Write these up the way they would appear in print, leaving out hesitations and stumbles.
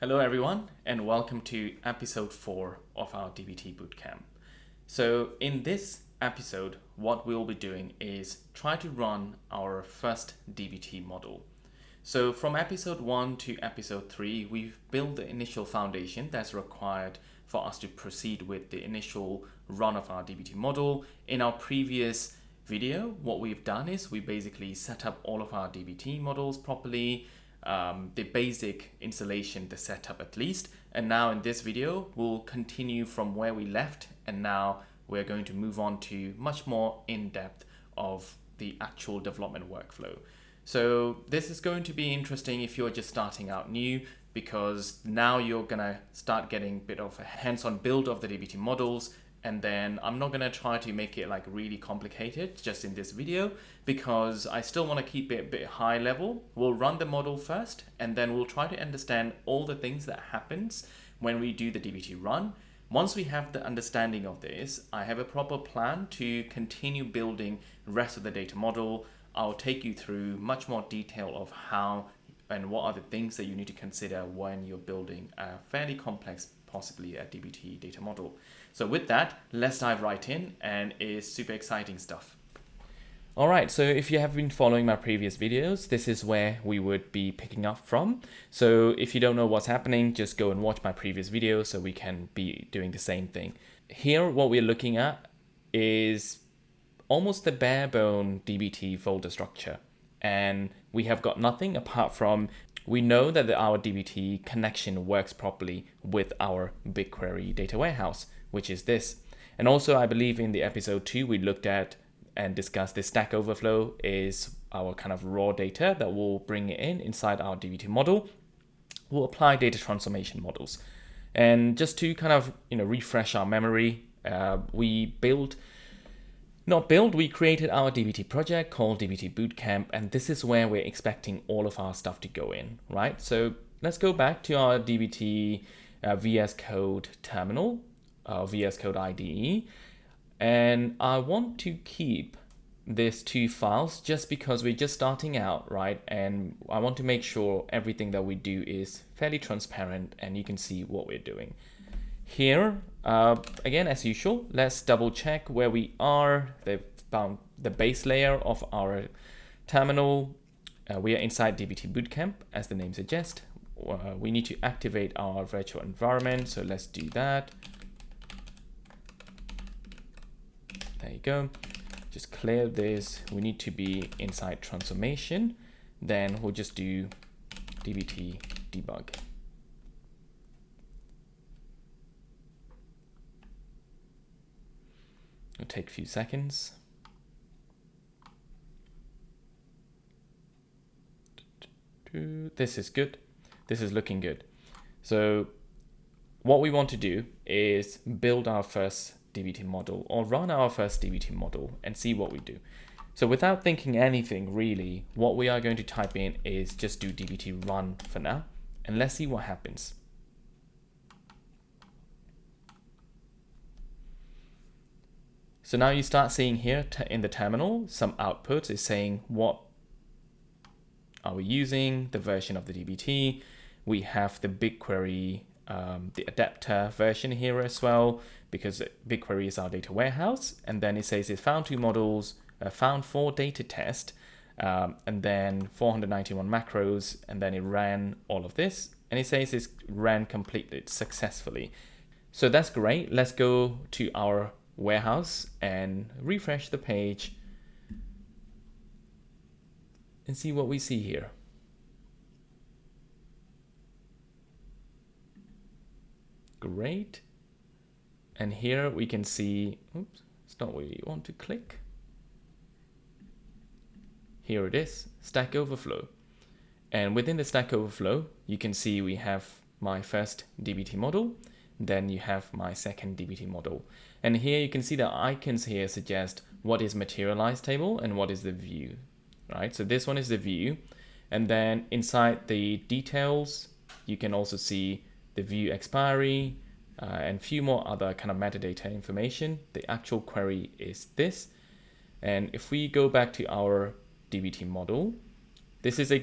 Hello everyone and welcome to episode 4 of our DBT Bootcamp. So in this episode, what we'll be doing is try to run our first DBT model. So from episode 1 to episode 3, we've built the initial foundation that's required for us to proceed with the initial run of our DBT model. In our previous video, what we've done is we basically set up all of our DBT models properly, the basic installation, the setup at least. And now in this video, we'll continue from where we left. And now we're going to move on to much more in-depth of the actual development workflow. So this is going to be interesting if you're just starting out new, because now you're gonna start getting a bit of a hands-on build of the DBT models. And then I'm not gonna try to make it like really complicated just in this video, because I still wanna keep it a bit high level. We'll run the model first, and then we'll try to understand all the things that happens when we do the DBT run. Once we have the understanding of this, I have a proper plan to continue building the rest of the data model. I'll take you through much more detail of how and what are the things that you need to consider when you're building a fairly complex, possibly a DBT data model. So with that, let's dive right in, and it's super exciting stuff. All right, so if you have been following my previous videos, this is where we would be picking up from. So if you don't know what's happening, just go and watch my previous video so we can be doing the same thing. Here, what we're looking at is almost the bare bone DBT folder structure. And we have got nothing apart from we know that our DBT connection works properly with our BigQuery data warehouse, which is this. And also, I believe in the episode 2, we looked at and discussed the Stack Overflow is our kind of raw data that we'll bring in inside our DBT model. We'll apply data transformation models. And just to kind of refresh our memory, we created our DBT project called DBT Bootcamp, and this is where we're expecting all of our stuff to go in, right? So let's go back to our DBT VS Code terminal, VS Code IDE, and I want to keep these two files just because we're just starting out, right? And I want to make sure everything that we do is fairly transparent and you can see what we're doing. Here, again, as usual, let's double check where we are. They've found the base layer of our terminal. We are inside DBT Bootcamp, as the name suggests. We need to activate our virtual environment, so let's do that. There you go. Just clear this. We need to be inside transformation. Then we'll just do DBT debug. It'll take a few seconds. This is good. This is looking good. So what we want to do is build our first DBT model or run our first DBT model and see what we do. So without thinking anything really, what we are going to type in is just do DBT run for now, and let's see what happens. So now you start seeing here in the terminal, some outputs is saying what are we using, the version of the DBT. We have the BigQuery, the adapter version here as well, because BigQuery is our data warehouse. And then it says it found 2 models, found 4 data test, and then 491 macros, and then it ran all of this. And it says it's ran completely successfully. So that's great. Let's go to our warehouse and refresh the page and see what we see here. Great. And here we can see, oops, it's not where you want to click. Here it is, Stack Overflow. And within the Stack Overflow, you can see we have my first DBT model. Then you have my second DBT model. And here you can see the icons here suggest what is materialized table and what is the view, right? So this one is the view. And then inside the details, you can also see the view expiry and few more other kind of metadata information. The actual query is this. And if we go back to our DBT model, this is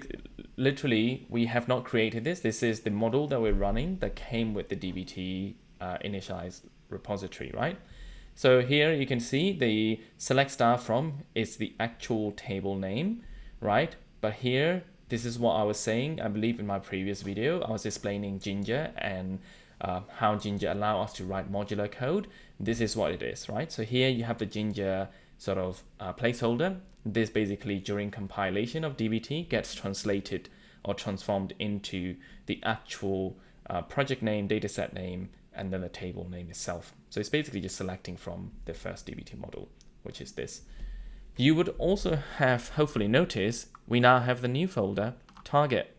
literally, we have not created this. This is the model that we're running that came with the DBT initialized repository, right? So here you can see the select star from is the actual table name, right? But here, this is what I was saying, I believe in my previous video, I was explaining Ginger and how Ginger allow us to write modular code. This is what it is, right? So here you have the Ginger sort of placeholder. This basically during compilation of DBT gets translated or transformed into the actual project name, dataset name, and then the table name itself. So it's basically just selecting from the first DBT model, which is this. You would also have hopefully noticed we now have the new folder, target.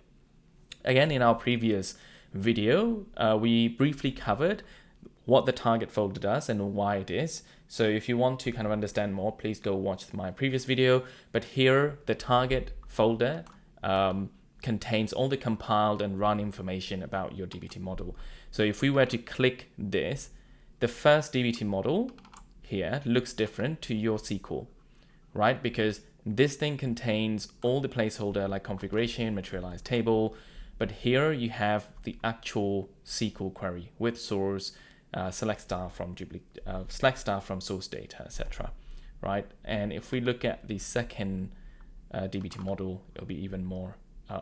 Again, in our previous video, we briefly covered what the target folder does and why it is. So if you want to kind of understand more, please go watch my previous video. But here, the target folder contains all the compiled and run information about your DBT model. So if we were to click this, the first DBT model here looks different to your SQL, right? Because this thing contains all the placeholder like configuration, materialized table, but here you have the actual SQL query with source, select star from source data, etc. Right? And if we look at the second DBT model, it'll be even more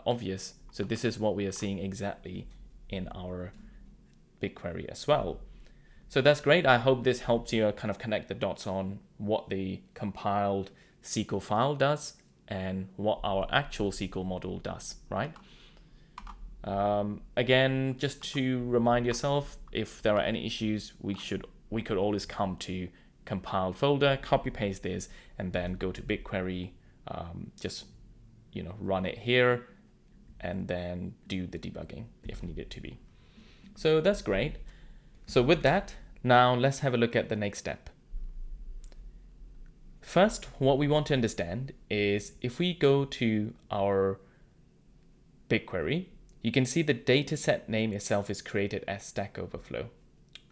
obvious. So this is what we are seeing exactly in our BigQuery as well. So that's great. I hope this helps you kind of connect the dots on what the compiled SQL file does and what our actual SQL model does, right? Again, just to remind yourself, if there are any issues, we could always come to compiled folder, copy paste this, and then go to BigQuery, just run it here, and then do the debugging if needed to be. So that's great. So with that, now let's have a look at the next step. First, what we want to understand is if we go to our BigQuery, you can see the dataset name itself is created as Stack Overflow,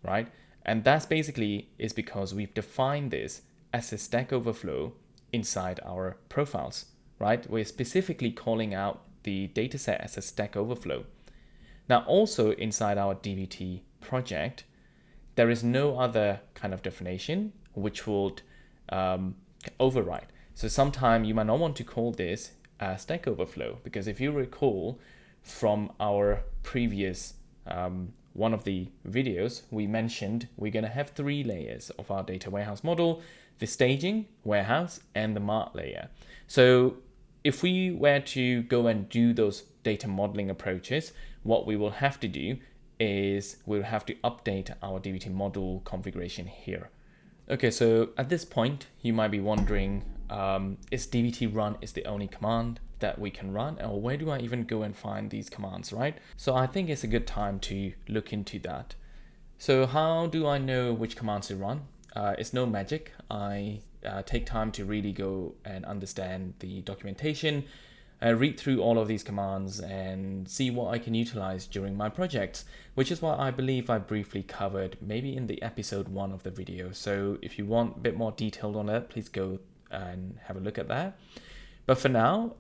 right? And that's basically is because we've defined this as a Stack Overflow inside our profiles, right? We're specifically calling out the dataset as a Stack Overflow. Now, also inside our DBT project, there is no other kind of definition which would override. So sometimes you might not want to call this a Stack Overflow, because if you recall from our previous one of the videos, we mentioned we're going to have 3 layers of our data warehouse model: the staging, warehouse, and the mart layer. So if we were to go and do those data modeling approaches, what we will have to do is we'll have to update our DBT model configuration here. Okay, so at this point, you might be wondering, is DBT run is the only command that we can run, or where do I even go and find these commands, right? So I think it's a good time to look into that. So how do I know which commands to run? It's no magic. I take time to really go and understand the documentation, read through all of these commands and see what I can utilize during my projects, which is what I believe I briefly covered maybe in the episode 1 of the video. So if you want a bit more detailed on that, please go and have a look at that. But for now,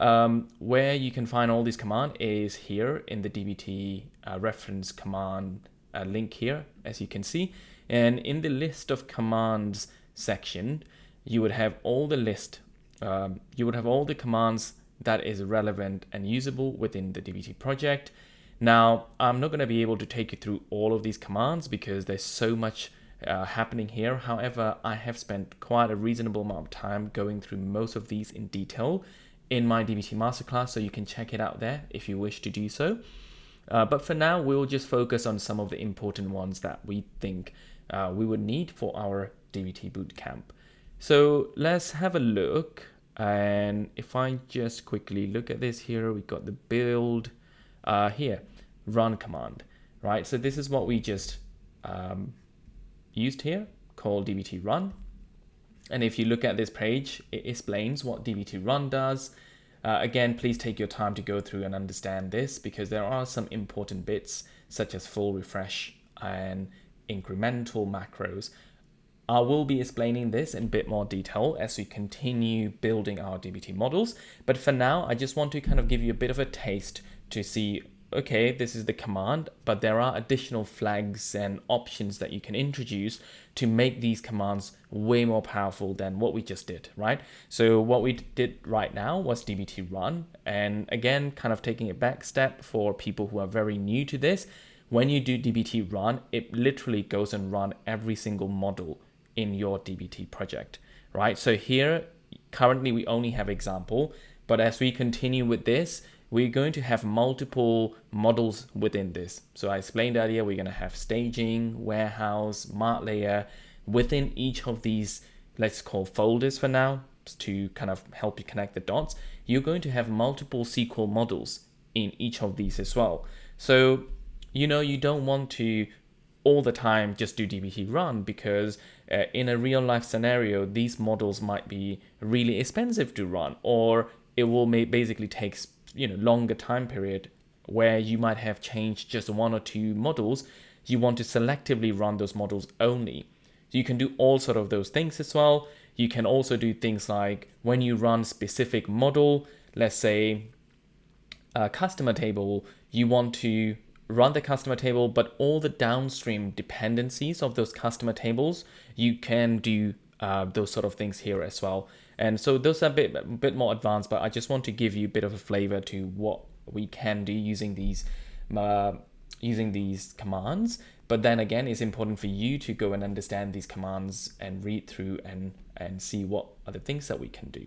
where you can find all these commands is here in the DBT reference command link here, as you can see. And in the list of commands section, you would have all the list, you would have all the commands that is relevant and usable within the DBT project. Now, I'm not going to be able to take you through all of these commands because there's so much happening here. However, I have spent quite a reasonable amount of time going through most of these in detail in my DBT Masterclass, so you can check it out there if you wish to do so. But for now, we'll just focus on some of the important ones that we think we would need for our DBT Bootcamp. So let's have a look. And if I just quickly look at this here, we got the build here, run command, right? So this is what we just used here, called dbt run. And if you look at this page, it explains what dbt run does. Again, please take your time to go through and understand this, because there are some important bits such as full refresh and incremental macros. I will be explaining this in a bit more detail as we continue building our DBT models. But for now, I just want to kind of give you a bit of a taste to see, okay, this is the command, but there are additional flags and options that you can introduce to make these commands way more powerful than what we just did, right? So what we did right now was dbt run. And again, kind of taking a back step for people who are very new to this, when you do dbt run, it literally goes and run every single model in your DBT project, right? So here, currently we only have example, but as we continue with this, we're going to have multiple models within this. So I explained earlier, we're going to have staging, warehouse, mart layer. Within each of these, let's call folders for now, to kind of help you connect the dots, you're going to have multiple SQL models in each of these as well. So, you know, you don't want to all the time just do dbt run, because in a real life scenario, these models might be really expensive to run, or it will basically take, you know, longer time period where you might have changed just one or two models. You want to selectively run those models only. So you can do all sort of those things as well. You can also do things like when you run specific model, let's say a customer table, you want to run the customer table, but all the downstream dependencies of those customer tables, you can do those sort of things here as well. And so those are a bit more advanced, but I just want to give you a bit of a flavor to what we can do using these commands. But then again, it's important for you to go and understand these commands and read through and see what are the things that we can do.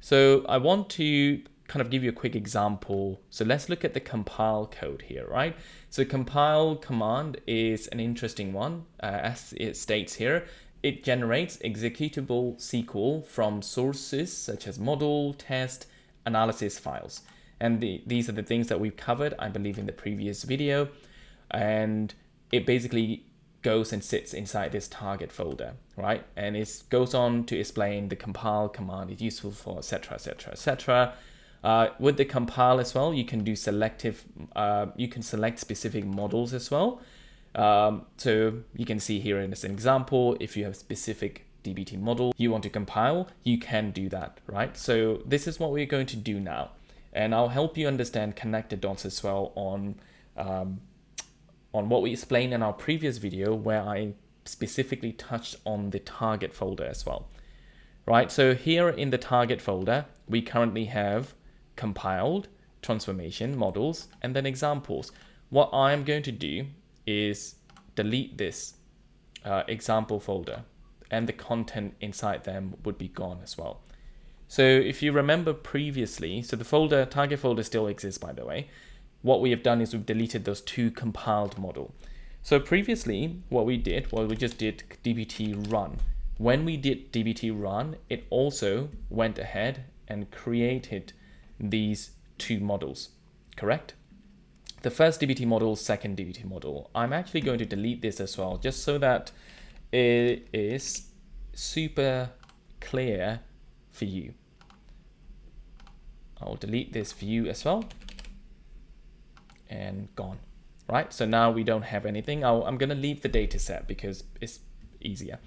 So I want to kind of give you a quick example. So let's look at the compile code here, right? So compile command is an interesting one. As it states here, it generates executable SQL from sources such as model, test, analysis files. And these are the things that we've covered, I believe, in the previous video. And it basically goes and sits inside this target folder, right? And it goes on to explain the compile command is useful for, etc., etc., etc. With the compile as well, you can do selective, you can select specific models as well. So you can see here in this example, if you have specific DBT model you want to compile, you can do that, right? So this is what we're going to do now. And I'll help you understand connected dots as well on what we explained in our previous video, where I specifically touched on the target folder as well, right? So here in the target folder, we currently have compiled, transformation, models, and then examples. What I'm going to do is delete this example folder, and the content inside them would be gone as well. So if you remember previously, so the target folder still exists, by the way. What we have done is we've deleted those two compiled model. So previously, what we did was we just did dbt run. When we did dbt run, it also went ahead and created these two models, correct? The first DBT model, second DBT model. I'm actually going to delete this as well, just so that it is super clear for you. I'll delete this view as well, and gone, right? So now we don't have anything. I'm going to leave the data set because it's easier.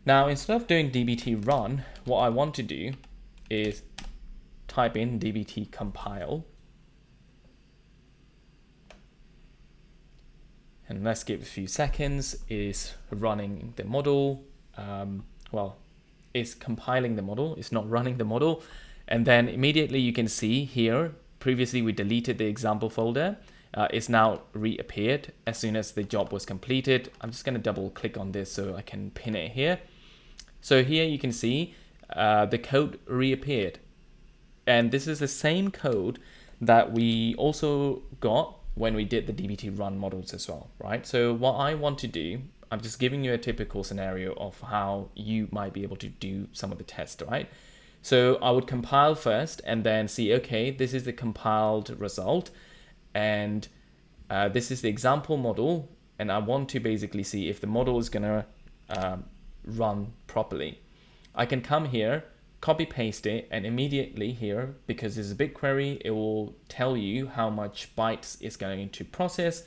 Now, instead of doing dbt run, what I want to do is type in dbt compile, and let's give a few seconds. Is running the model, well, it's compiling the model, it's not running the model. And then immediately you can see here, previously we deleted the example folder, it's now reappeared as soon as the job was completed. I'm just going to double click on this so I can pin it here. So here you can see the code reappeared. And this is the same code that we also got when we did the dbt run models as well, right? So what I want to do, I'm just giving you a typical scenario of how you might be able to do some of the tests, right? So I would compile first and then see, okay, this is the compiled result, and this is the example model, and I want to basically see if the model is gonna run properly. I can come here, copy paste it, and immediately here, because this is a BigQuery, it will tell you how much bytes it's going to process.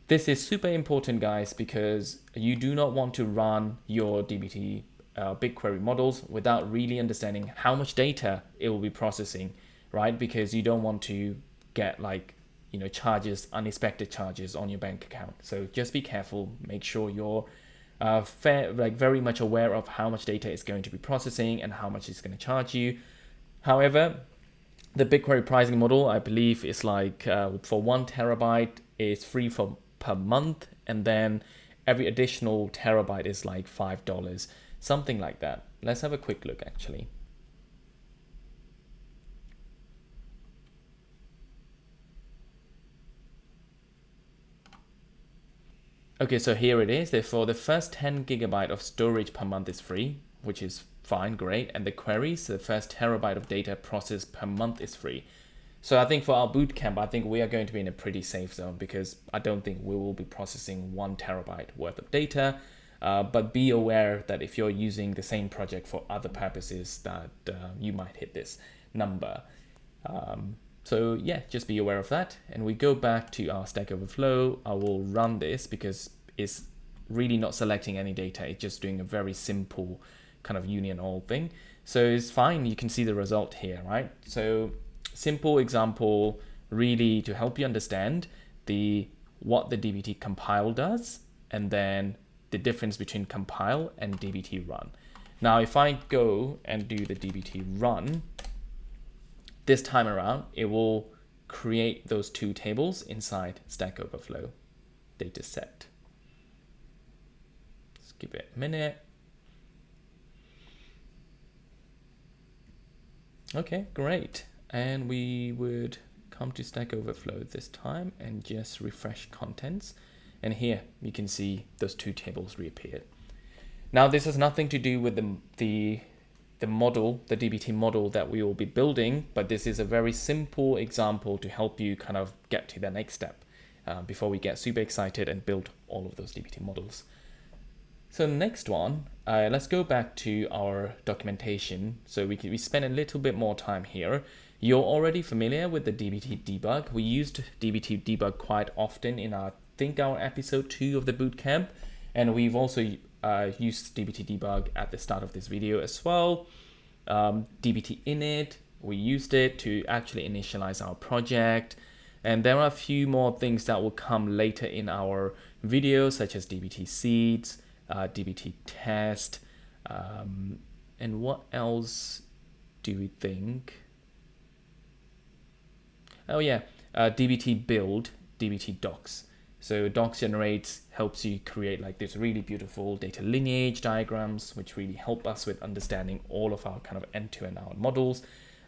This is super important, guys, because you do not want to run your DBT BigQuery models without really understanding how much data it will be processing, right? Because you don't want to get like, charges, unexpected charges on your bank account. So just be careful, make sure you're very much aware of how much data it's going to be processing and how much it's going to charge you. However, the BigQuery pricing model, I believe, is like for 1 terabyte is free per month, and then every additional terabyte is like $5, something like that. Let's have a quick look actually. Okay, so here it is. Therefore, the first 10 gigabyte of storage per month is free, which is fine, great. And the queries, the first terabyte of data processed per month is free. So I think for our bootcamp, I think we are going to be in a pretty safe zone because I don't think we will be processing 1 terabyte worth of data. But be aware that if you're using the same project for other purposes, that you might hit this number. So yeah, just be aware of that. And we go back to our Stack Overflow. I will run this because it's really not selecting any data. It's just doing a very simple kind of union all thing. So it's fine. You can see the result here, right? So simple example, really to help you understand what the DBT compile does, and then the difference between compile and DBT run. Now, if I go and do the DBT run, this time around, it will create those 2 tables inside Stack Overflow dataset. Let's give it a minute. Okay, great. And we would come to Stack Overflow this time and just refresh contents. And here you can see those 2 tables reappeared. Now, this has nothing to do with the model, the DBT model that we will be building, but this is a very simple example to help you kind of get to the next step before we get super excited and build all of those DBT models. So next one, let's go back to our documentation. So we spend a little bit more time here. You're already familiar with the DBT debug. We used DBT debug quite often in our episode 2 of the bootcamp, and we've also used DBT debug at the start of this video as well. DBT init, we used it to actually initialize our project. And there are a few more things that will come later in our video, such as DBT seeds, DBT test, and what else do we think? Oh yeah, DBT build, DBT docs. So docs generates helps you create like this really beautiful data lineage diagrams, which really help us with understanding all of our kind of end-to-end our models.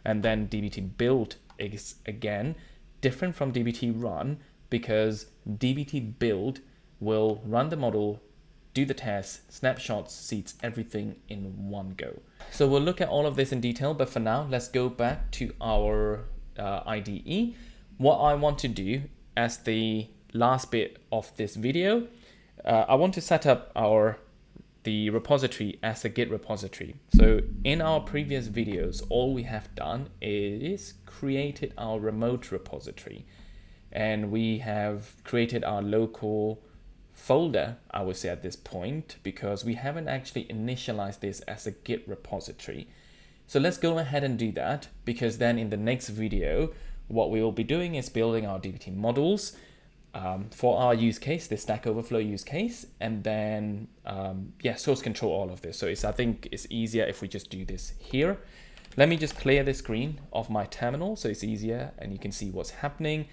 And then DBT build is again different from DBT run because DBT build will run the model, do the test, snapshots, seeds, everything in one go. So we'll look at all of this in detail, but for now, let's go back to our IDE. What I want to do as the last bit of this video, I want to set up the repository as a Git repository. So in our previous videos, all we have done is created our remote repository, and we have created our local folder, I would say at this point, because we haven't actually initialized this as a Git repository. So let's go ahead and do that, because then in the next video, what we will be doing is building our DBT models for our use case, the Stack Overflow use case, and then source control all of this. So I think it's easier if we just do this here. Let me just clear the screen of my terminal so it's easier and you can see what's happening.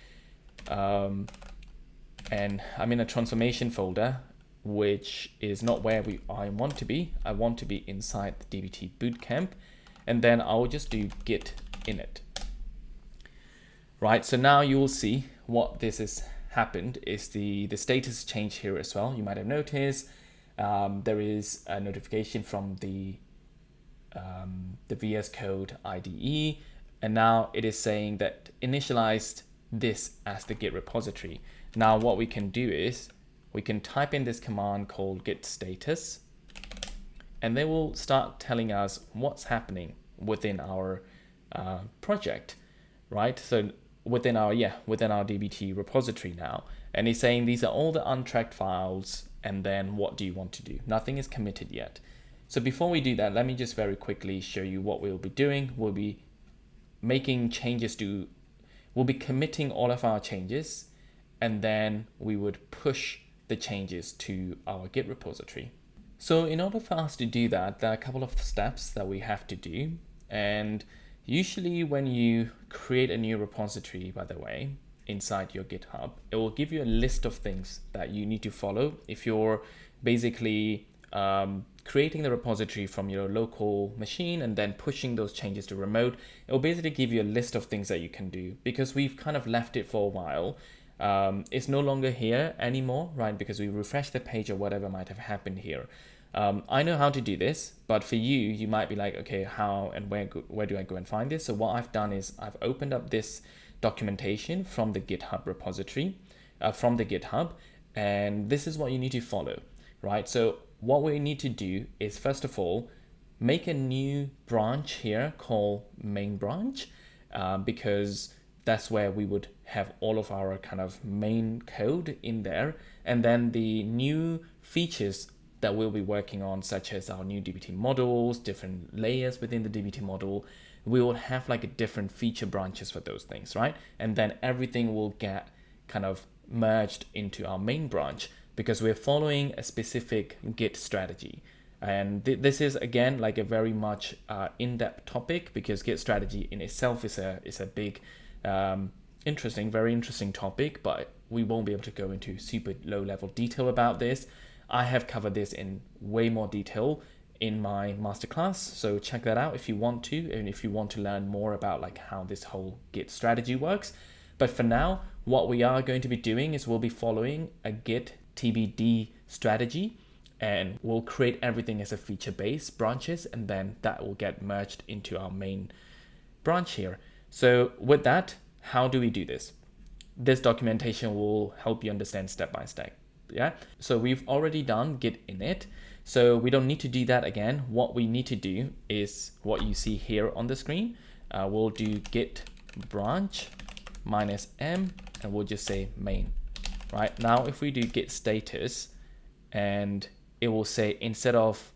And I'm in a transformation folder, which is not where I want to be. I want to be inside the DBT Bootcamp, and then I'll just do git init. Right, so now you will see what this has happened is the status change here as well. You might have noticed there is a notification from the VS Code IDE, and now it is saying that initialized this as the Git repository. Now what we can do is we can type in this command called git status, and they will start telling us what's happening within our project, right? So within our DBT repository now. And it's saying these are all the untracked files, and then what do you want to do? Nothing is committed yet. So before we do that, let me just very quickly show you what we'll be doing. We'll be making changes to, we'll be committing all of our changes, and then we would push the changes to our Git repository. So in order for us to do that, there are a couple of steps that we have to do. And usually when you create a new repository, by the way, inside your GitHub, it will give you a list of things that you need to follow. If you're basically creating the repository from your local machine and then pushing those changes to remote, it will basically give you a list of things that you can do. Because we've kind of left it for a while, it's no longer here anymore, right? Because we refreshed the page or whatever might have happened here. I know how to do this, but for you, you might be like, okay, how and where do I go and find this? So what I've done is I've opened up this documentation from the GitHub repository, from the GitHub, and this is what you need to follow, right? So what we need to do is, first of all, make a new branch here called main branch, because that's where we would have all of our kind of main code in there. And then the new features that we'll be working on, such as our new DBT models, different layers within the DBT model, we will have like a different feature branches for those things, right? And then everything will get kind of merged into our main branch because we're following a specific Git strategy. And this is, again, like a very much in-depth topic, because Git strategy in itself is a big, very interesting topic, but we won't be able to go into super low-level detail about this. I have covered this in way more detail in my masterclass, so check that out if you want to, and if you want to learn more about like how this whole Git strategy works. But for now, what we are going to be doing is we'll be following a Git TBD strategy, and we'll create everything as a feature-based branches, and then that will get merged into our main branch here. So with that, how do we do this? This documentation will help you understand step by step. Yeah, so we've already done git init, so we don't need to do that again. What we need to do is what you see here on the screen. We'll do git branch -m, and we'll just say main. Right now, if we do git status, and it will say instead of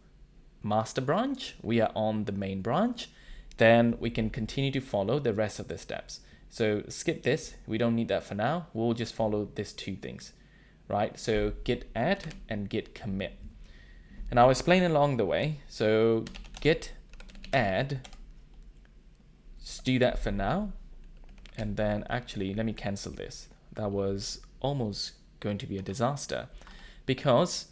master branch, we are on the main branch, then we can continue to follow the rest of the steps. So skip this, we don't need that for now. We'll just follow these two things. Right, so git add and git commit. And I'll explain along the way. So git add, just do that for now. And then actually, let me cancel this. That was almost going to be a disaster, because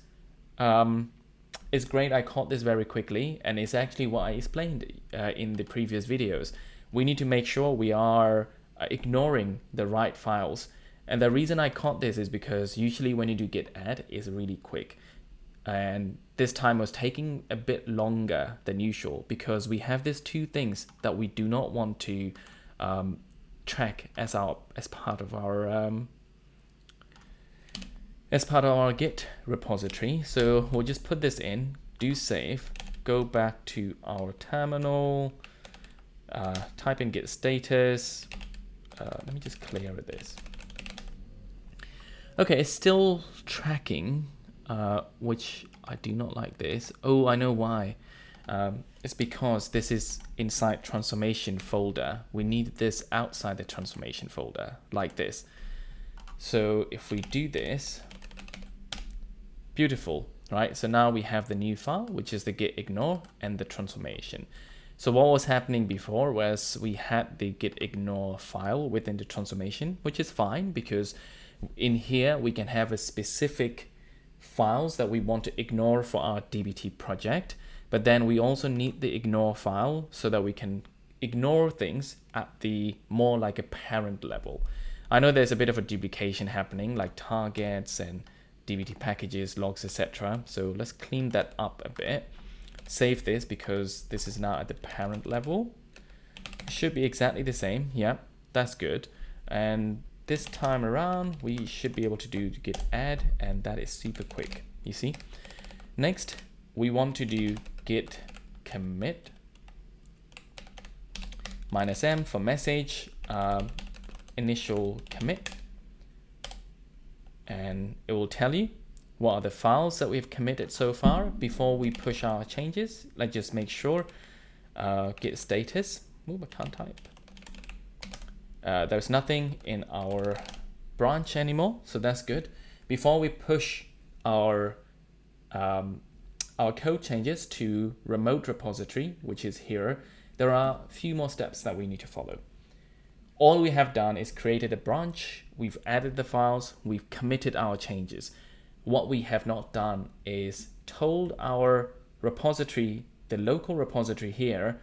it's great I caught this very quickly, and it's actually what I explained in the previous videos. We need to make sure we are ignoring the right files. And the reason I caught this is because usually when you do git add, it's really quick. And this time was taking a bit longer than usual because we have these two things that we do not want to track as part of our Git repository. So we'll just put this in, do save, go back to our terminal, type in git status. Let me just clear this. Okay, it's still tracking, which I do not like this. Oh, I know why. It's because this is inside transformation folder. We need this outside the transformation folder, like this. So if we do this, beautiful, right? So now we have the new file, which is the git ignore and the transformation. So what was happening before was we had the git ignore file within the transformation, which is fine because in here we can have a specific files that we want to ignore for our DBT project, but then we also need the ignore file so that we can ignore things at the more like a parent level. I know there's a bit of a duplication happening, like targets and DBT packages, logs, etc. So let's clean that up a bit. Save this because this is now at the parent level. It should be exactly the same. Yeah, that's good. And this time around, we should be able to do git add, and that is super quick, you see. Next, we want to do git commit -m for message, initial commit, and it will tell you what are the files that we've committed so far before we push our changes. Let's just make sure. Git status. Ooh, I can't type. There's nothing in our branch anymore, so that's good. Before we push our code changes to remote repository, which is here, there are a few more steps that we need to follow. All we have done is created a branch, we've added the files, we've committed our changes. What we have not done is told our repository, the local repository here,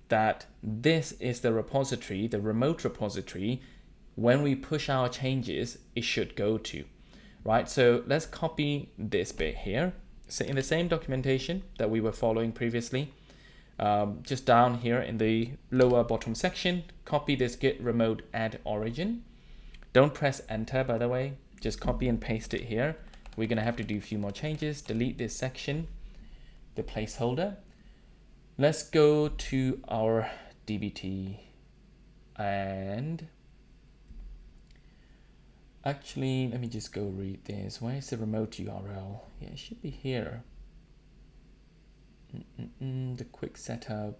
that this is the repository, the remote repository, when we push our changes, it should go to, right? So let's copy this bit here. So in the same documentation that we were following previously, just down here in the lower bottom section, copy this git remote add origin. Don't press enter, by the way, just copy and paste it here. We're gonna have to do a few more changes. Delete this section, the placeholder. Let's go to our DBT and actually, let me just go read this. Where is the remote URL? Yeah, it should be here. The quick setup.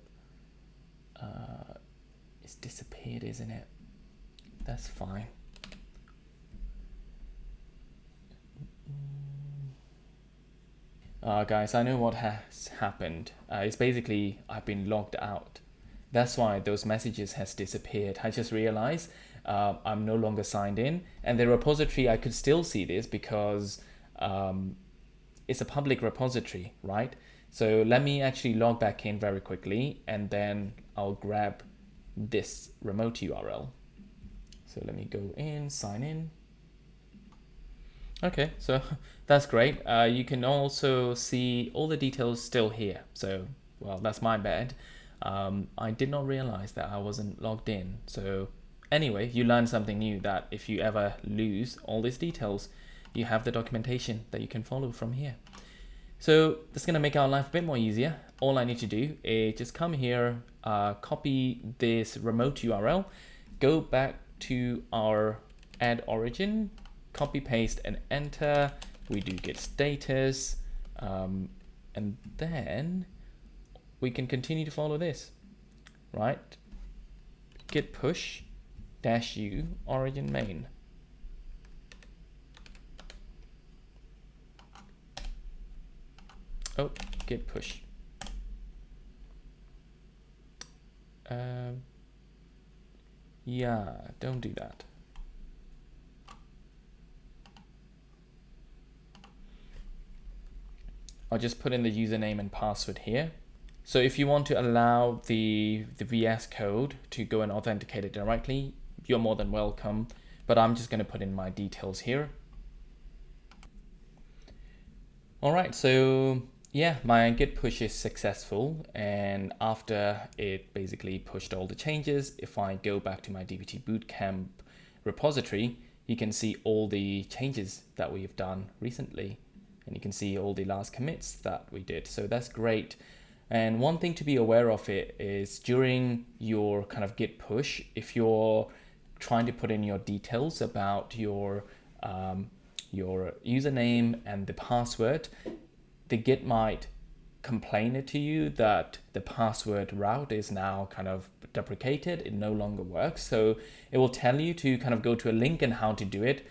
It's disappeared, isn't it? That's fine. Guys, I know what has happened. It's basically I've been logged out. That's why those messages has disappeared. I just realized I'm no longer signed in, and the repository, I could still see this because it's a public repository, right? So let me actually log back in very quickly, and then I'll grab this remote URL. So let me go in, sign in. Okay, so that's great. You can also see all the details still here. So, well, that's my bad. I did not realize that I wasn't logged in. So anyway, you learn something new, that if you ever lose all these details, you have the documentation that you can follow from here. So that's gonna make our life a bit more easier. All I need to do is just come here, copy this remote URL, go back to our add origin, copy paste and enter. We do git status, and then we can continue to follow this, right? Git push -u origin main. Oh, git push. Yeah, don't do that. I'll just put in the username and password here. So if you want to allow the VS Code to go and authenticate it directly, you're more than welcome, but I'm just going to put in my details here. All right, so yeah, my git push is successful, and after it basically pushed all the changes, if I go back to my DBT Bootcamp repository, you can see all the changes that we've done recently, and you can see all the last commits that we did. So that's great. And one thing to be aware of it is during your kind of git push, if you're trying to put in your details about your username and the password, the Git might complain it to you that the password route is now kind of deprecated, it no longer works. So it will tell you to kind of go to a link and how to do it.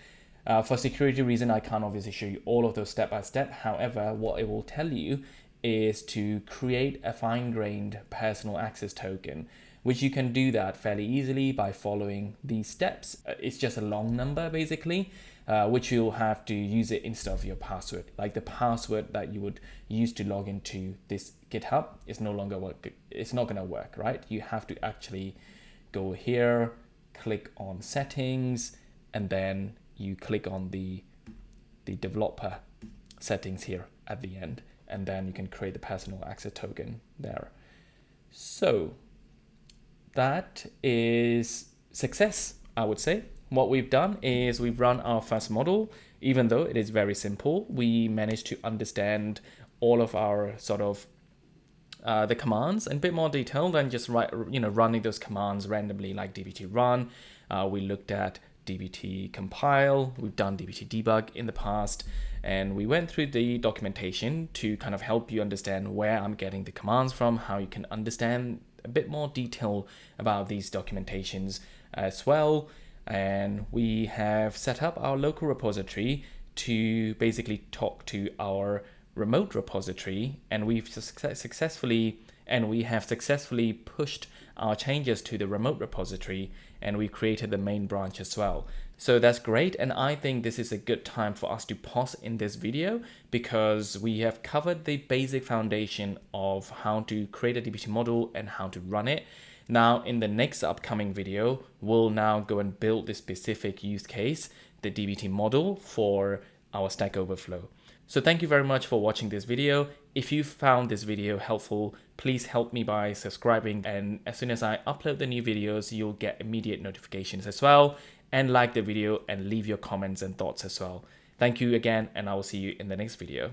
For security reason, I can't obviously show you all of those step by step. However, what it will tell you is to create a fine-grained personal access token, which you can do that fairly easily by following these steps. It's just a long number basically, which you'll have to use it instead of your password. Like the password that you would use to log into this GitHub is no longer work. It's not gonna work, right? You have to actually go here, click on settings, and then you click on the developer settings here at the end, and then you can create the personal access token there. So that is success, I would say. What we've done is we've run our first model. Even though it is very simple, we managed to understand all of our sort of the commands in a bit more detail than just running those commands randomly like dbt run. We looked at dbt compile, we've done dbt debug in the past, and we went through the documentation to kind of help you understand where I'm getting the commands from, how you can understand a bit more detail about these documentations as well. And we have set up our local repository to basically talk to our remote repository, and we have successfully pushed our changes to the remote repository, and we created the main branch as well. So that's great, and I think this is a good time for us to pause in this video because we have covered the basic foundation of how to create a dbt model and how to run it. Now in the next upcoming video, we'll now go and build this specific use case, the dbt model for our Stack Overflow. So thank you very much for watching this video. If you found this video helpful, please help me by subscribing, and as soon as I upload the new videos, you'll get immediate notifications as well. And like the video and leave your comments and thoughts as well. Thank you again, and I will see you in the next video.